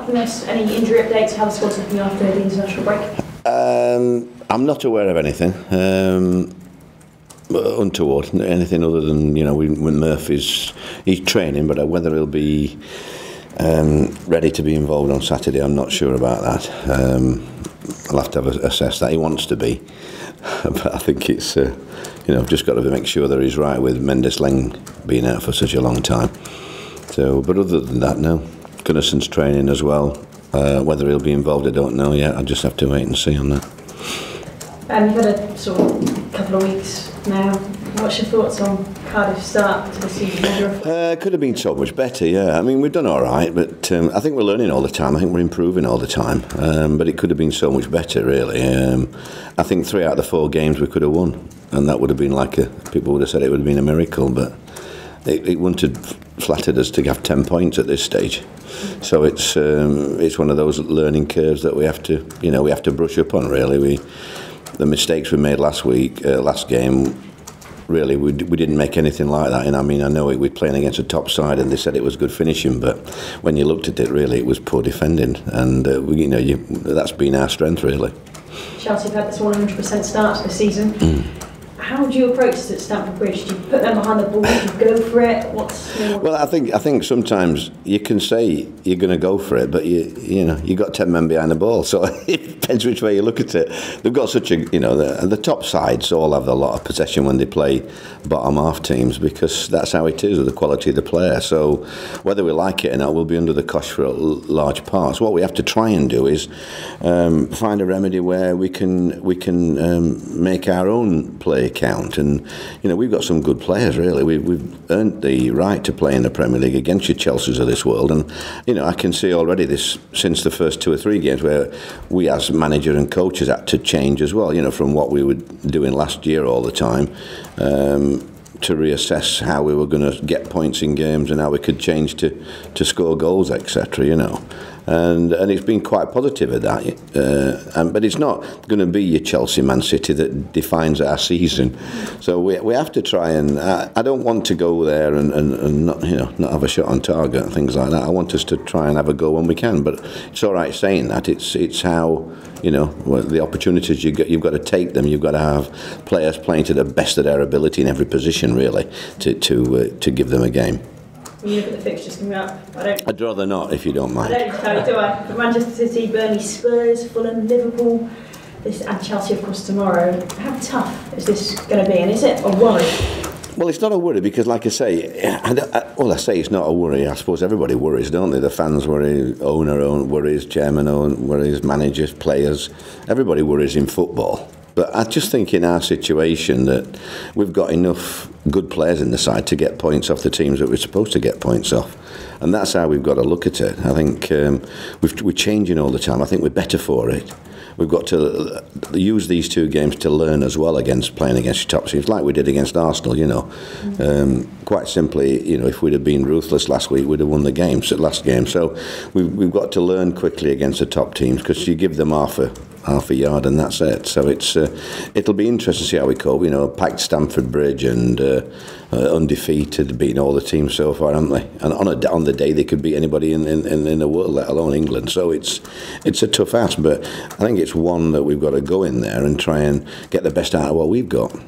from this? Any injury updates? How the squad's looking after the international break? I'm not aware of anything untoward, anything other than, you know, when Murphy's he's training, but whether he'll be ready to be involved on Saturday, I'm not sure about that. I'll have to assess that. He wants to be, but I think it's you know, just got to make sure that he's right with Mendes-Leng being out for such a long time. So, but other than that, no. Gunnarsson's training as well. Whether he'll be involved, I don't know yet. I'll just have to wait and see on that. You've had a sort of couple of weeks now. What's your thoughts on Cardiff's start to the season? Could have been so much better, yeah. I mean, we've done all right, but I think we're learning all the time. I think we're improving all the time. But it could have been so much better, really. I think 3 out of the 4 games we could have won, and that would have been like people would have said it would have been a miracle, but it wouldn't have flattered us to have 10 points at this stage. So it's one of those learning curves that we have to, you know, we have to brush up on. Really, the mistakes we made last game. Really, we didn't make anything like that. And I mean, I know we're playing against a top side, and they said it was good finishing, but when you looked at it, really, it was poor defending, and you know, that's been our strength, really. Chelsea have had this 100% start to the season. How do you approach it at Stamford Bridge? Do you put them behind the ball? Do you go for it? Well, I think sometimes you can say you're going to go for it, but you know, you got 10 men behind the ball, so it depends which way you look at it. They've got such a, you know, the top sides all have a lot of possession when they play bottom half teams, because that's how it is with the quality of the player. So whether we like it or not, we'll be under the cosh for large parts. What we have to try and do is find a remedy where we can make our own play count. And you know, we've got some good players, really. We've earned the right to play in the Premier League against your Chelseas of this world, and you know, I can see already this since the first 2 or 3 games where we as manager and coaches had to change as well, you know, from what we were doing last year all the time, to reassess how we were going to get points in games and how we could change to score goals, etc. You know. And it's been quite positive at that, but it's not going to be your Chelsea, Man City that defines our season. So we have to try and I don't want to go there and not, you know, not have a shot on target and things like that. I want us to try and have a go when we can. But it's all right saying that. It's how, you know, the opportunities you've got to take them. You've got to have players playing to the best of their ability in every position, really, to give them a game. When you look at the fixtures coming up, I'd rather not, if you don't mind. I don't tell you, do I? But Manchester City, Burnley, Spurs, Fulham, Liverpool, and Chelsea, of course, tomorrow. How tough is this going to be, and is it a worry? Well, it's not a worry because, like I say, I say it's not a worry. I suppose everybody worries, don't they? The fans worry, owner worries, chairman worries, managers, players. Everybody worries in football. But I just think in our situation that we've got enough good players in the side to get points off the teams that we're supposed to get points off. And that's how we've got to look at it. I think we're changing all the time. I think we're better for it. We've got to use these 2 games to learn as well playing against top teams, like we did against Arsenal, you know. Quite simply, you know, if we'd have been ruthless last week, we'd have won the last game. So we've got to learn quickly against the top teams, because you give them half a yard and that's it. So it'll be interesting to see how we cope. You know, packed Stamford Bridge and undefeated, beating all the teams so far, haven't they? And on the day they could beat anybody in the world, let alone England. So it's a tough ask, but I think it's one that we've got to go in there and try and get the best out of what we've got.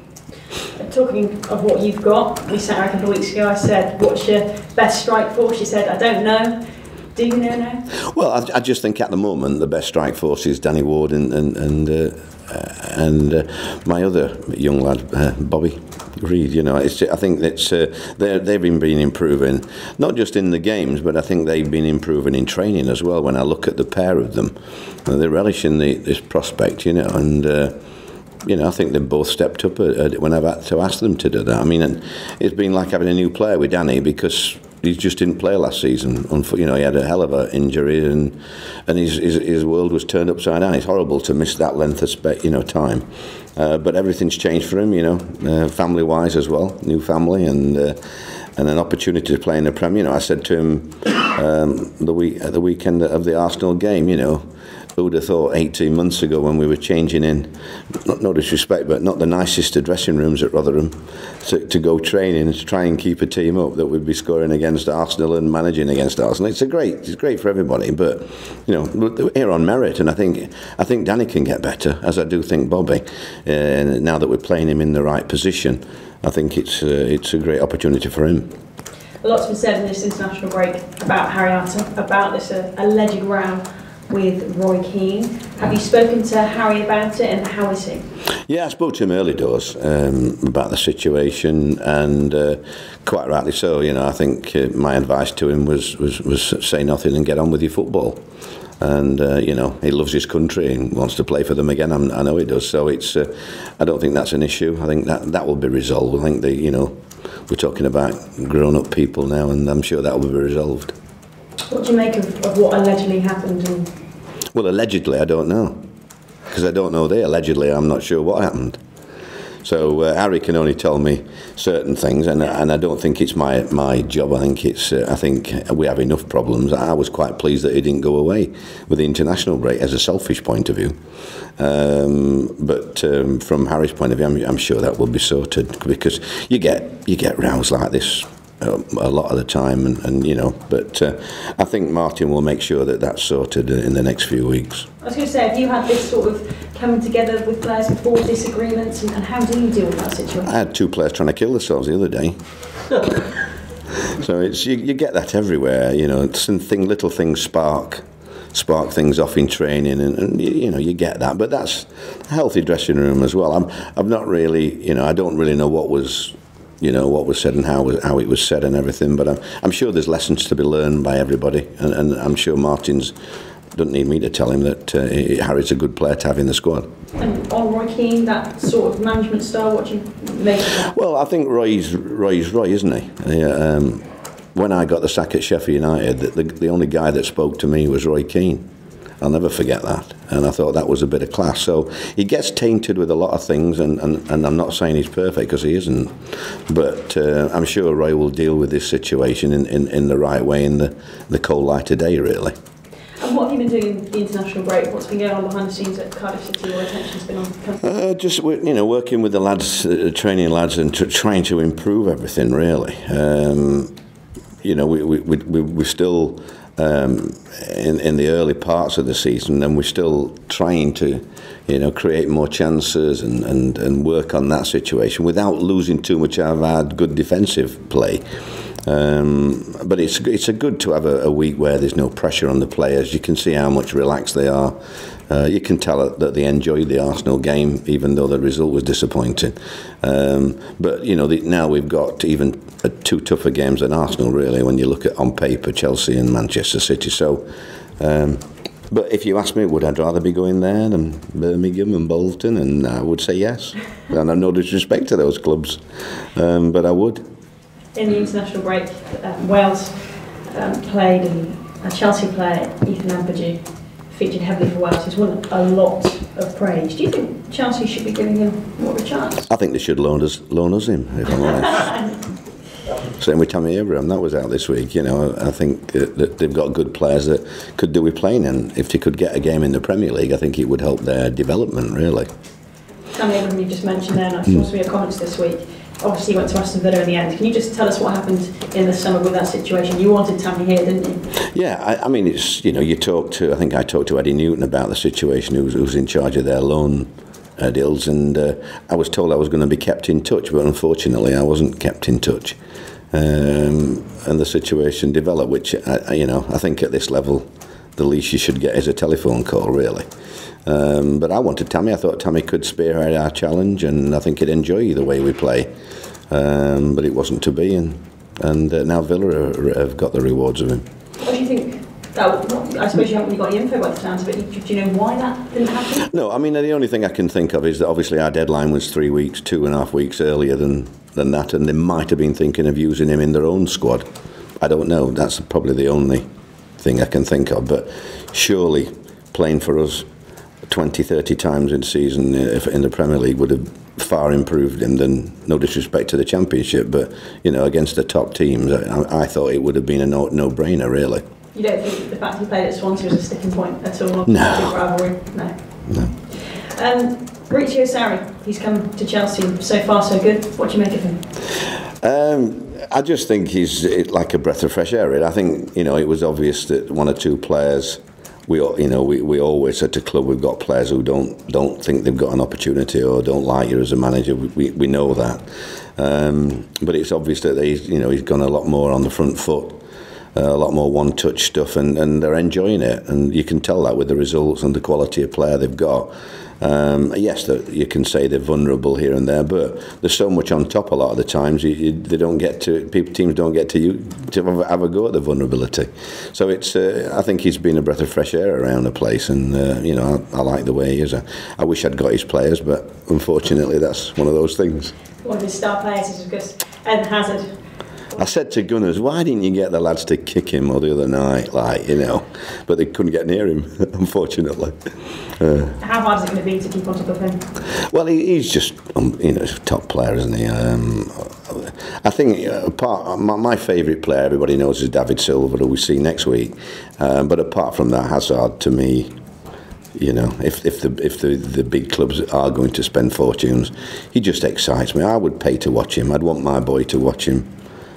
Talking of what you've got, we sat a couple of weeks ago, I said, what's your best strike force? You said, I don't know. Do you know now? Well, I just think at the moment the best strike force is Danny Ward and my other young lad, Bobby Reid. You know, I think they've been improving, not just in the games, but I think they've been improving in training as well. When I look at the pair of them, they're relishing this prospect, you know, and you know, I think they've both stepped up when I've had to ask them to do that. I mean, it's been like having a new player with Danny, because he just didn't play last season. You know, he had a hell of an injury, and his world was turned upside down. It's horrible to miss that length of time. But everything's changed for him, you know, family-wise as well, new family, and an opportunity to play in the Premier. You know, I said to him the weekend of the Arsenal game, you know, who'd have thought 18 months ago when we were changing in, no disrespect, but not the nicest of dressing rooms at Rotherham, to go training and to try and keep a team up, that we'd be scoring against Arsenal and managing against Arsenal. It's great for everybody, but we're here on merit, and I think Danny can get better, as I do think Bobby. And now that we're playing him in the right position, I think it's a great opportunity for him. A lot's been said in this international break about Harry Arter, about this alleged row with Roy Keane. Have you spoken to Harry about it, and how is he? Yeah, I spoke to him early doors about the situation, and quite rightly so. I think my advice to him was say nothing and get on with your football. And he loves his country and wants to play for them again. I know he does. So it's I don't think that's an issue. I think that will be resolved. I think we're talking about grown-up people now, and I'm sure that will be resolved. What do you make of what allegedly happened? Well, allegedly, I don't know, because I don't know allegedly, I'm not sure what happened. So Harry can only tell me certain things, and I don't think it's my job. I think we have enough problems. I was quite pleased that he didn't go away with the international break, as a selfish point of view. But from Harry's point of view, I'm sure that will be sorted, because you get rows like this a lot of the time, but I think Martin will make sure that that's sorted in the next few weeks. I was going to say, have you had this sort of coming together with players before, disagreements, and how do you deal with that situation? I had 2 players trying to kill themselves the other day. So you get that everywhere, little things spark things off in training, and you get that, but that's a healthy dressing room as well. I'm not really, I don't really know what was said and how it was said and everything, but I'm sure there's lessons to be learned by everybody, and I'm sure Martin's doesn't need me to tell him that Harry's a good player to have in the squad. And on Roy Keane, that sort of management style, what do you make of that? Well, I think Roy's Roy, isn't he? Yeah, when I got the sack at Sheffield United, the only guy that spoke to me was Roy Keane. I'll never forget that, and I thought that was a bit of class. So he gets tainted with a lot of things, and I'm not saying he's perfect, because he isn't, but I'm sure Roy will deal with this situation in the right way, in the cold light of day, really. And what have you been doing in the international break? What's been going on behind the scenes at Cardiff City? What attention's been on? Just working with the lads, training lads, and trying to improve everything, really. We're still in the early parts of the season, and we're still trying to create more chances and work on that situation without losing too much of our good defensive play. But it's good to have a week where there's no pressure on the players. You can see how much relaxed they are. You can tell that they enjoyed the Arsenal game, even though the result was disappointing. But now we've got even 2 tougher games than Arsenal, really, when you look at on paper Chelsea and Manchester City. So, but if you ask me, would I rather be going there than Birmingham and Bolton? And I would say yes. And I no disrespect to those clubs, but I would. In the international break, Wales played, and Chelsea player Ethan Ampadu featured heavily for Wales. He's won a lot of praise. Do you think Chelsea should be giving him more of a chance? I think they should loan us him, if I'm honest. Same with Tammy Abraham, that was out this week. I think that they've got good players that could do with playing, and if they could get a game in the Premier League, I think it would help their development, really. Tammy Abraham, you just mentioned there, and I saw some of your comments this week. Obviously, you went to Aston Villa in the end. Can you just tell us what happened in the summer with that situation? You wanted Tammy here, didn't you? Yeah, I mean, it's you talked to. I think I talked to Eddie Newton about the situation. Who was in charge of their loan deals, and I was told I was going to be kept in touch, but unfortunately, I wasn't kept in touch. And the situation developed, which I think at this level, the least you should get is a telephone call, really. But I wanted Tammy. I thought Tammy could spearhead our challenge, and I think he'd enjoy the way we play. But it wasn't to be, and now Villa have got the rewards of him. What do you think? I suppose you haven't really got the info by the sounds of it. Do you know why that didn't happen? No, I mean, the only thing I can think of is that obviously our deadline was 3 weeks, 2.5 weeks earlier than that, and they might have been thinking of using him in their own squad. I don't know. That's probably the only thing I can think of. But surely playing for us 20, 30 times in season in the Premier League would have far improved him than, no disrespect to the Championship, but against the top teams, I thought it would have been a no-brainer, really. You don't think the fact he played at Swansea was a sticking point at all? No. Rivalry? No. No. Maurizio Sarri, he's come to Chelsea, so far so good. What do you make of him? I just think he's like a breath of fresh air. Really. I think it was obvious that one or two players. We always at the club we've got players who don't think they've got an opportunity or don't like you as a manager. We know that, but it's obvious that he's gone a lot more on the front foot. A lot more one-touch stuff, and they're enjoying it, and you can tell that with the results and the quality of player they've got. Yes, you can say they're vulnerable here and there, but there's so much on top a lot of the times. They don't get to teams don't get to have a go at the vulnerability. So it's I think he's been a breath of fresh air around the place, and I like the way he is. I wish I'd got his players, but unfortunately that's one of those things. One of his star players is, of course, Eden Hazard. I said to Gunners, why didn't you get the lads to kick him the other night, but they couldn't get near him, unfortunately. How hard is it going to be to keep on top of him? Well, he's just, a top player, isn't he? I think my favourite player, everybody knows, is David Silva, who we see next week. But apart from that, Hazard, to me, if the big clubs are going to spend fortunes, he just excites me. I would pay to watch him. I'd want my boy to watch him.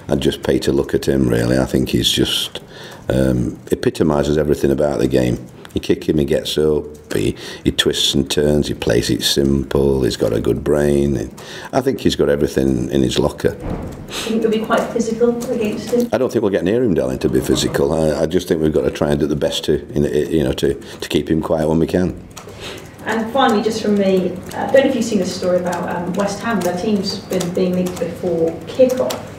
I'd just pay to look at him, really. I think he's just epitomises everything about the game. You kick him, he gets up, he twists and turns, he plays it simple, he's got a good brain. I think he's got everything in his locker. Do you think you'll be quite physical against him? I don't think we'll get near him, darling, to be physical. I just think we've got to try and do the best to keep him quiet when we can. And finally, just from me, I don't know if you've seen this story about West Ham. Their team's been being linked before kick-off.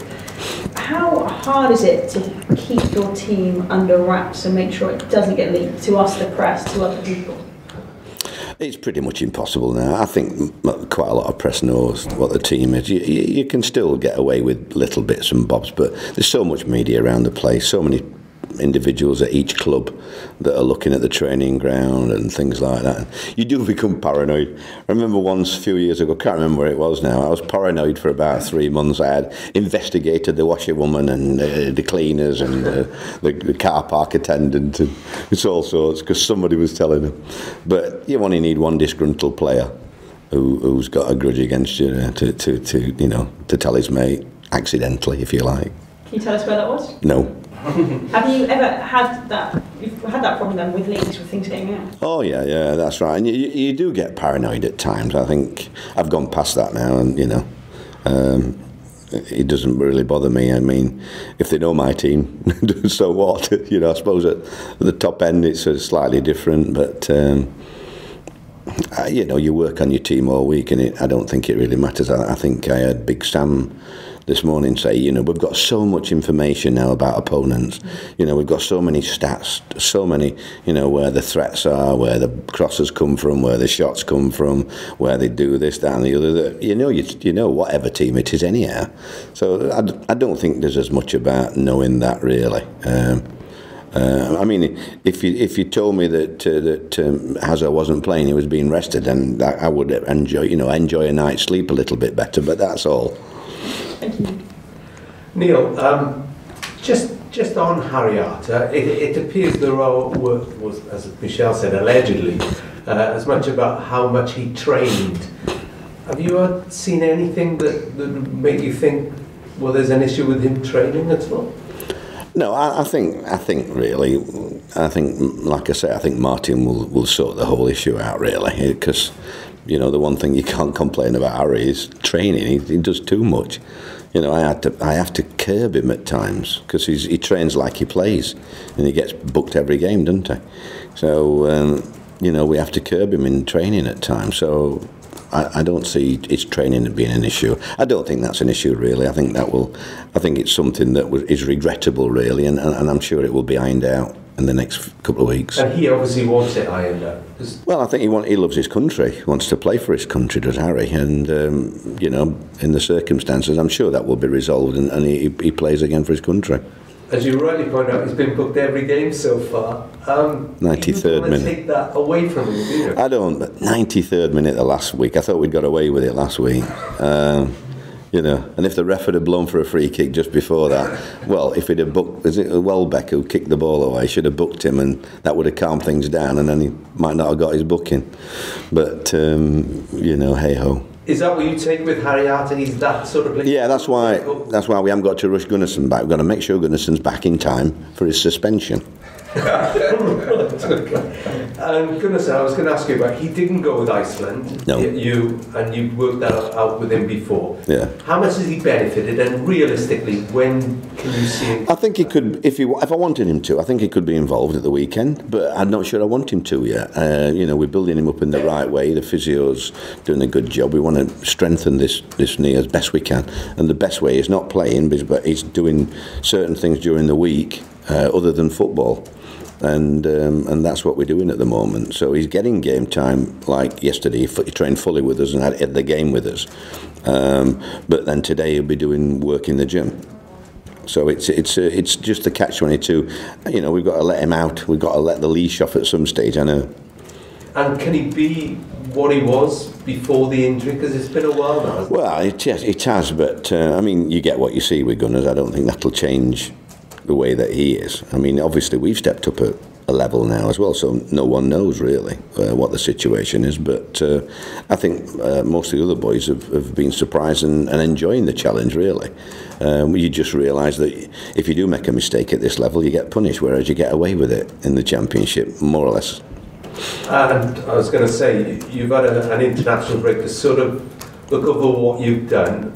How hard is it to keep your team under wraps and make sure it doesn't get leaked to us, the press, to other people? It's pretty much impossible now. I think quite a lot of press knows what the team is. You can still get away with little bits and bobs, but there's so much media around the place, so many individuals at each club that are looking at the training ground and things like that. You do become paranoid. I remember once a few years ago, I can't remember where it was now, I was paranoid for about 3 months. I had investigated the washerwoman and the cleaners and the car park attendant, and it's all sorts, because somebody was telling them. But you only need one disgruntled player who's got a grudge against you to tell his mate, accidentally, if you like. Can you tell us where that was? No. Have you ever had that? You've had that problem then with leaks, with things getting out? Oh yeah, that's right. And you do get paranoid at times. I think I've gone past that now, and it doesn't really bother me. I mean, if they know my team, so what? I suppose at the top end it's slightly different, but you work on your team all week, and I don't think it really matters. I think I heard Big Sam this morning say, we've got so much information now about opponents. We've got so many stats, so many, where the threats are, where the crosses come from, where the shots come from, where they do this, that and the other. That, you know whatever team it is anyhow. So I don't think there's as much about knowing that, really. I mean, if you told me that Hazard wasn't playing, he was being rested, then I would enjoy a night's sleep a little bit better, but that's all. Thank you. Neil, just on Harry Arter, it appears the role was, as Michelle said, allegedly, as much about how much he trained. Have you seen anything that make you think, well, there's an issue with him training at all? No, I think really, like I say, I think Martin will sort the whole issue out, really, because the one thing you can't complain about Harry is training. He does too much. I have to curb him at times, because he trains like he plays, and he gets booked every game, doesn't he? So we have to curb him in training at times. So I don't see his training being an issue. I don't think that's an issue, really. I think it's something that is regrettable, really, and I'm sure it will be ironed out in the next couple of weeks. And he obviously wants it ironed out. Well, I think he loves his country. He wants to play for his country, does Harry? And in the circumstances, I'm sure that will be resolved, and he plays again for his country. As you rightly point out, he's been booked every game so far. 93rd minute. Take that away from him, do you? I don't. But 93rd minute the last week. I thought we'd got away with it last week. You know, and if the ref had blown for a free kick just before that, well, if he'd have booked, is it Welbeck who kicked the ball away, should have booked him, and that would have calmed things down, and then he might not have got his booking. But you know, hey ho. Is that what you take with Harry Arter? He's that sort of player? Yeah, that's why we haven't got to rush Gunnarsson back. We've got to make sure Gunnarsson's back in time for his suspension. Goodness, I was going to ask you about. He didn't go with Iceland. No. You worked that out with him before. Yeah. How much has he benefited? And realistically, when can you see him? I think he could, if I wanted him to. I think he could be involved at the weekend, but I'm not sure I want him to yet. You know, we're building him up in the right way. The physio's doing a good job. We want to strengthen this knee as best we can, and the best way is not playing, but he's doing certain things during the week other than football. And that's what we're doing at the moment. So he's getting game time. Like yesterday, he trained fully with us and had the game with us. But then today he'll be doing work in the gym. So it's just a catch-22. You know, we've got to let him out. We've got to let the leash off at some stage. I know. And can he be what he was before the injury? Because it's been a while now. Well, it has. But I mean, you get what you see with Gunners. I don't think that'll change the way that he is. I mean, obviously we've stepped up a level now as well, so no one knows really what the situation is, but I think most of the other boys have been surprised and enjoying the challenge really. You just realise that if you do make a mistake at this level, you get punished, whereas you get away with it in the Championship, more or less. And I was going to say, you've had an international break to sort of look over what you've done.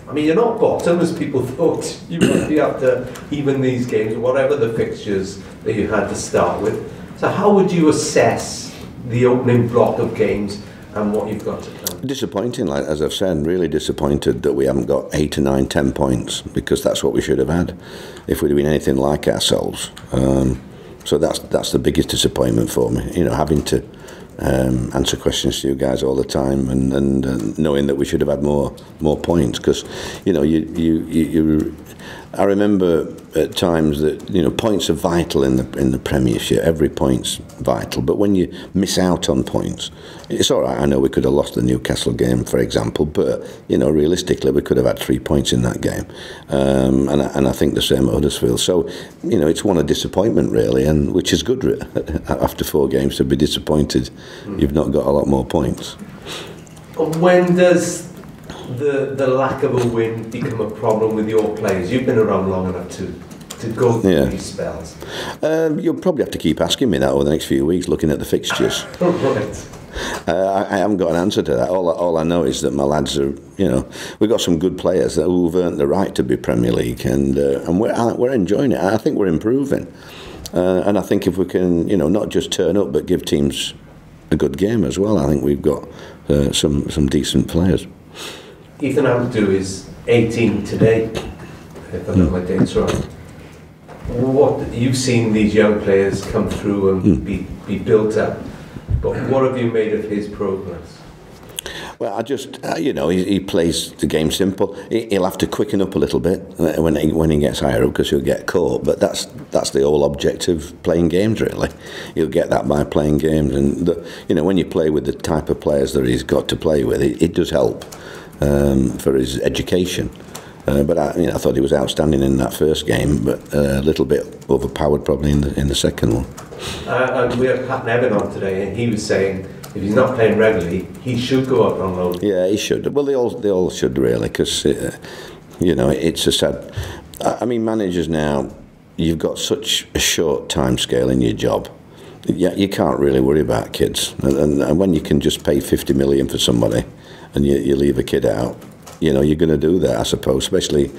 I mean, you're not bottom as people thought you would be after even these games, whatever the fixtures that you had to start with. So how would you assess the opening block of games and what you've got to come? Disappointing, like as I've said, really disappointed that we haven't got 8 to 9, 10 points, because that's what we should have had if we'd have been anything like ourselves. So that's the biggest disappointment for me, you know, having to answer questions to you guys all the time, and knowing that we should have had more points, because you know I remember at times that, you know, points are vital in the Premiership. Every point's vital, but when you miss out on points, it's all right. I know we could have lost the Newcastle game, for example, but you know, realistically, we could have had 3 points in that game, and I think the same at Huddersfield. So you know, it's one of disappointment really, and which is good after 4 games to be disappointed. You've not got a lot more points. When does the lack of a win become a problem with your players? You've been around long enough to go through these spells. You'll probably have to keep asking me that over the next few weeks, looking at the fixtures. Right. I haven't got an answer to that. All I know is that my lads are, you know, we've got some good players who've earned the right to be Premier League, and we're enjoying it. I think we're improving, and I think if we can, you know, not just turn up but give teams a good game as well, I think we've got some decent players. Ethan Ampadu is 18 today, if I got my dates right. What you've seen these young players come through and be built up, but what have you made of his progress? Well, I just, you know, he plays the game simple. He'll have to quicken up a little bit when he gets higher up, because he'll get caught. But that's the whole object of playing games, really. He'll get that by playing games, and you know, when you play with the type of players that he's got to play with, it does help for his education. But I thought he was outstanding in that first game, but a little bit overpowered probably in the second one. And we had Pat Nevin on today, and he was saying, if he's not playing regularly, he should go up on loan. Yeah, he should. Well, they all should really, because you know, it's a sad. I mean, managers now, you've got such a short time scale in your job. Yeah, you can't really worry about kids, and when you can just pay 50 million for somebody, and you leave a kid out, you know, you're going to do that, I suppose. Especially,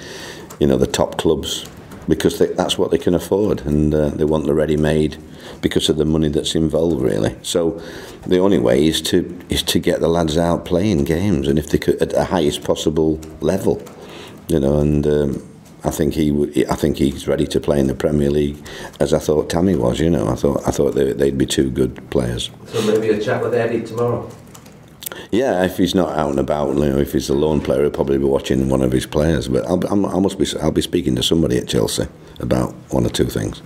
you know, the top clubs, because that's what they can afford, and they want the ready-made because of the money that's involved, really. So the only way is to get the lads out playing games, and if they could at the highest possible level, you know. And I think he's ready to play in the Premier League, as I thought Tammy was. You know, I thought they'd be 2 good players. So maybe a chat with Eddie tomorrow. Yeah, if he's not out and about, you know, if he's a lone player, he'll probably be watching one of his players. But I'll be speaking to somebody at Chelsea about 1 or 2 things.